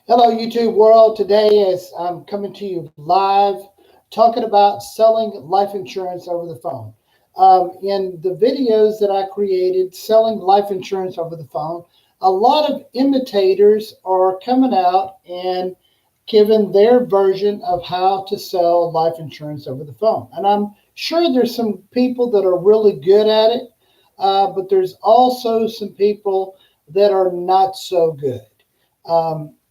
Hello, YouTube world. Today, as I'm coming to you live, talking about selling life insurance over the phone. In the videos that I created, selling life insurance over the phone, a lot of imitators are coming out and giving their version of how to sell life insurance over the phone. And I'm sure there's some people that are really good at it, but there's also some people that are not so good.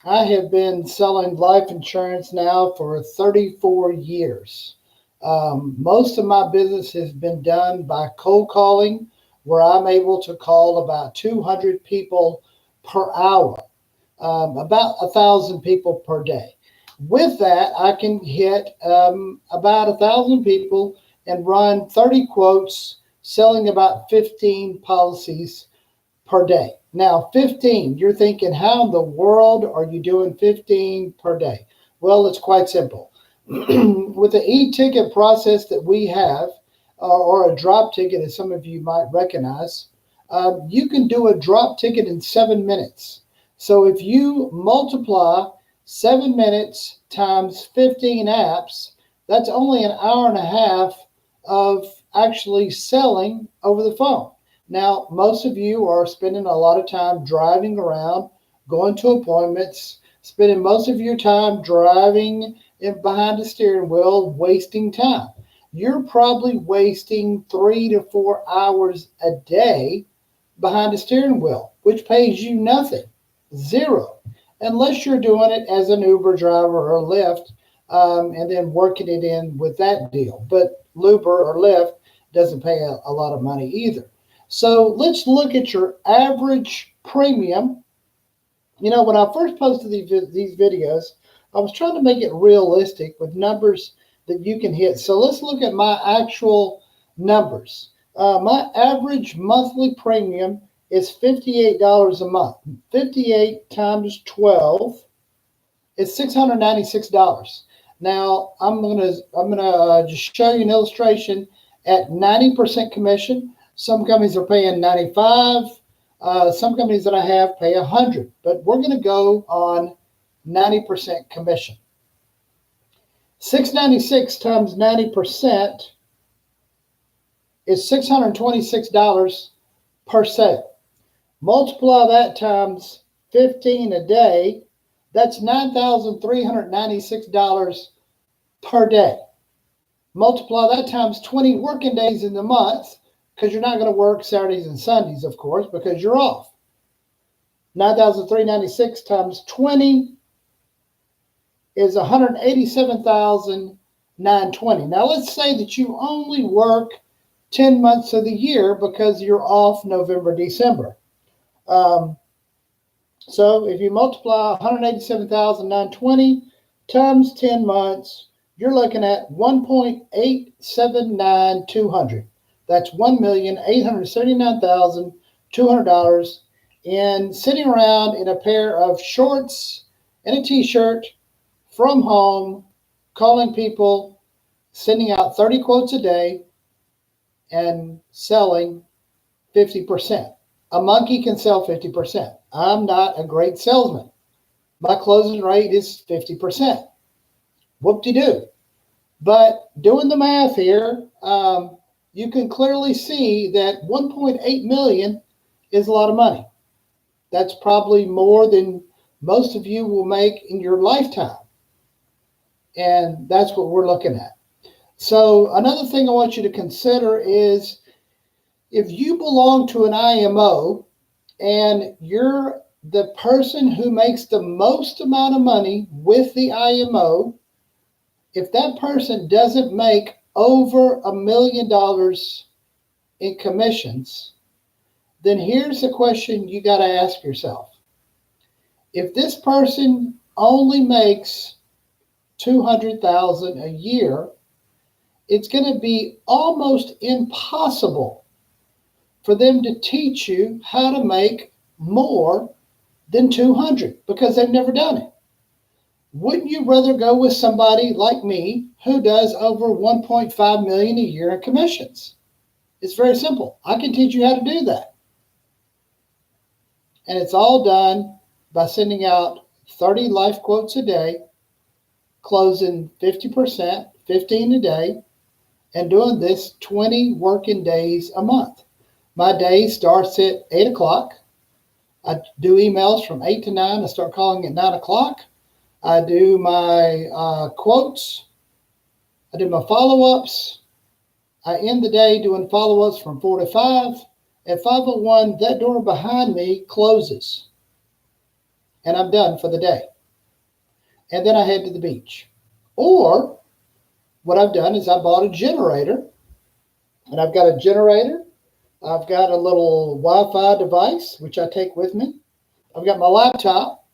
I have been selling life insurance now for 34 years. Most of my business has been done by cold calling, where I'm able to call about 200 people per hour, about 1,000 people per day. With that, I can hit about 1,000 people and run 30 quotes, selling about 15 policies per day. Now, 15, you're thinking, how in the world are you doing 15 per day? Well, it's quite simple. With the e-ticket process that we have, or a drop ticket, as some of you might recognize, you can do a drop ticket in 7 minutes. So if you multiply 7 minutes times 15 apps, that's only an hour and a half of actually selling over the phone. Now, most of you are spending a lot of time driving around, going to appointments, spending most of your time driving behind the steering wheel, wasting time. You're probably wasting 3 to 4 hours a day behind the steering wheel, which pays you nothing, zero, unless you're doing it as an Uber driver or Lyft, and then working it in with that deal. But Uber or Lyft doesn't pay a lot of money either. So let's look at your average premium. When I first posted these videos, I was trying to make it realistic with numbers that you can hit. So let's look at my actual numbers. My average monthly premium is $58 a month. 58 times 12 is $696. Now I'm gonna just show you an illustration at 90% commission. Some companies are paying 95. Some companies that I have pay 100, but we're going to go on 90% commission. 696 times 90% is $626 per sale. Multiply that times 15 a day, that's $9,396 per day. Multiply that times 20 working days in the month, because you're not going to work Saturdays and Sundays, of course, because you're off. 9,396 times 20 is 187,920. Now, let's say that you only work 10 months of the year because you're off November, December. So if you multiply 187,920 times 10 months, you're looking at 1.879200. That's $1,879,200 in sitting around in a pair of shorts and a t-shirt from home, calling people, sending out 30 quotes a day, and selling 50%. A monkey can sell 50%. I'm not a great salesman. My closing rate is 50%. Whoop-de-doo. But doing the math here, you can clearly see that 1.8 million is a lot of money. That's probably more than most of you will make in your lifetime. And that's what we're looking at. So another thing I want you to consider is, if you belong to an IMO and you're the person who makes the most amount of money with the IMO, if that person doesn't make over $1 million in commissions, then here's the question you got to ask yourself. If this person only makes 200,000 a year, it's going to be almost impossible for them to teach you how to make more than 200 because they've never done it. Wouldn't you rather go with somebody like me who does over 1.5 million a year in commissions? It's very simple. I can teach you how to do that. And it's all done by sending out 30 life quotes a day, closing 50%, 15 a day, and doing this 20 working days a month. My day starts at 8 o'clock. I do emails from 8 to 9. I start calling at 9 o'clock. I do my quotes. I do my follow-ups. I end the day doing follow-ups from 4 to 5. At 5:01, that door behind me closes, and I'm done for the day. And then I head to the beach. Or what I've done is I bought a generator, and I've got a generator. I've got a little Wi-Fi device, which I take with me. I've got my laptop.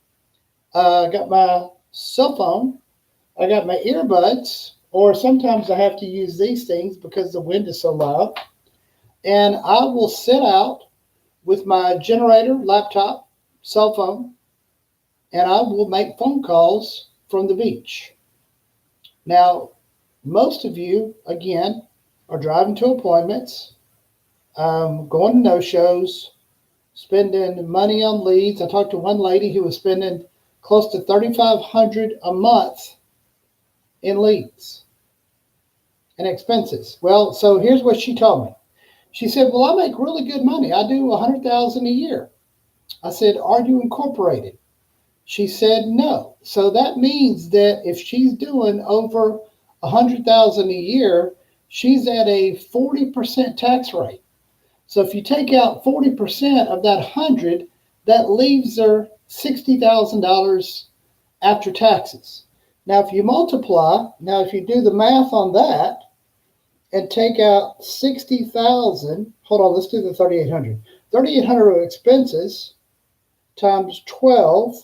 I got my cell phone. I got my earbuds, or sometimes I have to use these things because the wind is so loud. And I will sit out with my generator, laptop, cell phone, and I will make phone calls from the beach. Now, most of you, again, are driving to appointments, going to no-shows, spending money on leads. I talked to one lady who was spending close to $3,500 a month in leads and expenses. Well, so here's what she told me. She said, well, I make really good money. I do $100,000 a year. I said, are you incorporated? She said, no. So that means that if she's doing over $100,000 a year, she's at a 40% tax rate. So if you take out 40% of that 100, that leaves her $60,000 after taxes. Now, if you if you do the math on that and take out 60,000, hold on, let's do the 3,800. 3,800 of expenses times 12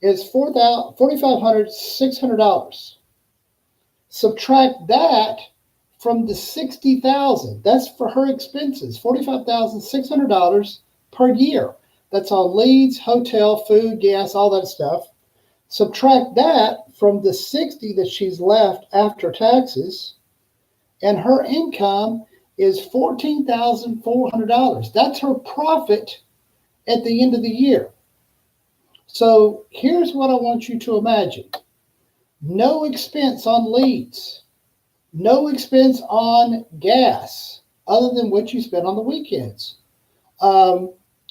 is $4,600. Subtract that from the 60,000. That's for her expenses, $45,600 per year. That's on leads, hotel, food, gas, all that stuff. Subtract that from the 60 that she's left after taxes, and her income is $14,400. That's her profit at the end of the year. So here's what I want you to imagine. No expense on leads, no expense on gas other than what you spend on the weekends.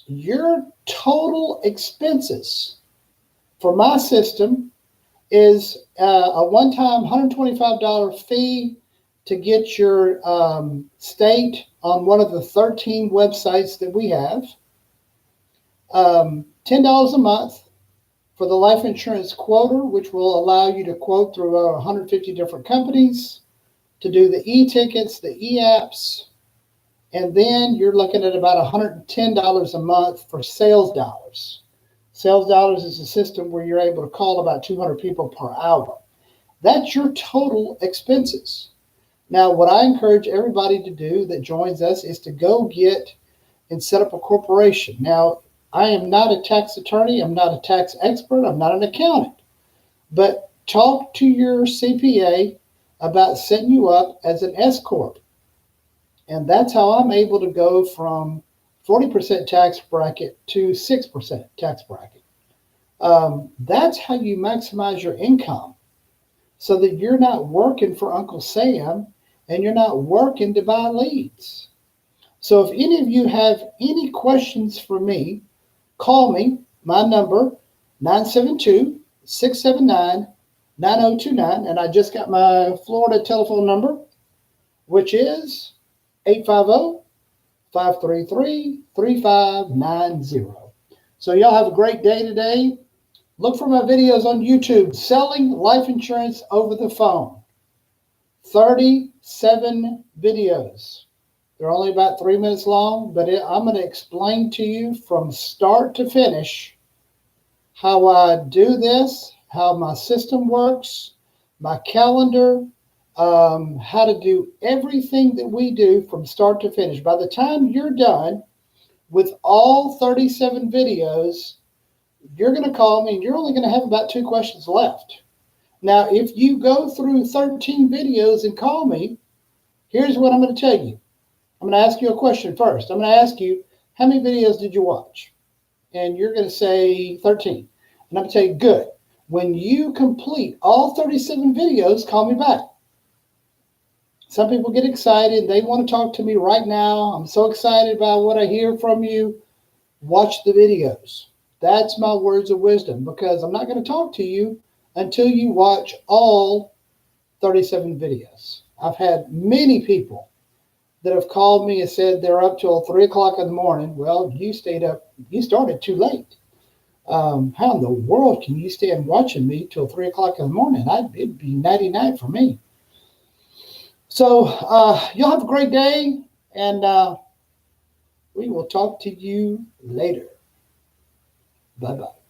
Your total expenses for my system is a one-time $125 fee to get your state on one of the 13 websites that we have. $10 a month for the life insurance quoter, which will allow you to quote through 150 different companies, to do the e-tickets, the e-apps, and then you're looking at about $110 a month for sales dollars. Sales dollars is a system where you're able to call about 200 people per hour. That's your total expenses. Now, what I encourage everybody to do that joins us is to go get and set up a corporation. Now, I am not a tax attorney. I'm not a tax expert. I'm not an accountant. But talk to your CPA about setting you up as an S Corp. And that's how I'm able to go from 40% tax bracket to 6% tax bracket. That's how you maximize your income, so that you're not working for Uncle Sam and you're not working to buy leads. So if any of you have any questions for me, call me. My number, 972-679-9029. And I just got my Florida telephone number, which is 850-533-3590. So y'all have a great day today. Look for my videos on YouTube, Selling Life Insurance Over the Phone. 37 videos. They're only about 3 minutes long, but I'm going to explain to you from start to finish how I do this, how my system works, my calendar, how to do everything that we do from start to finish. By the time you're done with all 37 videos, you're going to call me and you're only going to have about 2 questions left. Now, if you go through 13 videos and call me, here's what I'm going to tell you. I'm going to ask you a question first. I'm going to ask you, how many videos did you watch? And you're going to say 13. And I'm going to tell you, good. When you complete all 37 videos, call me back. Some people get excited. They want to talk to me right now. I'm so excited about what I hear from you. Watch the videos. That's my words of wisdom, because I'm not going to talk to you until you watch all 37 videos. I've had many people that have called me and said they're up till 3 o'clock in the morning. Well, you stayed up, you started too late. How in the world can you stand watching me till 3 o'clock in the morning? It'd be nighty night for me. So you'll have a great day, and we will talk to you later. Bye-bye.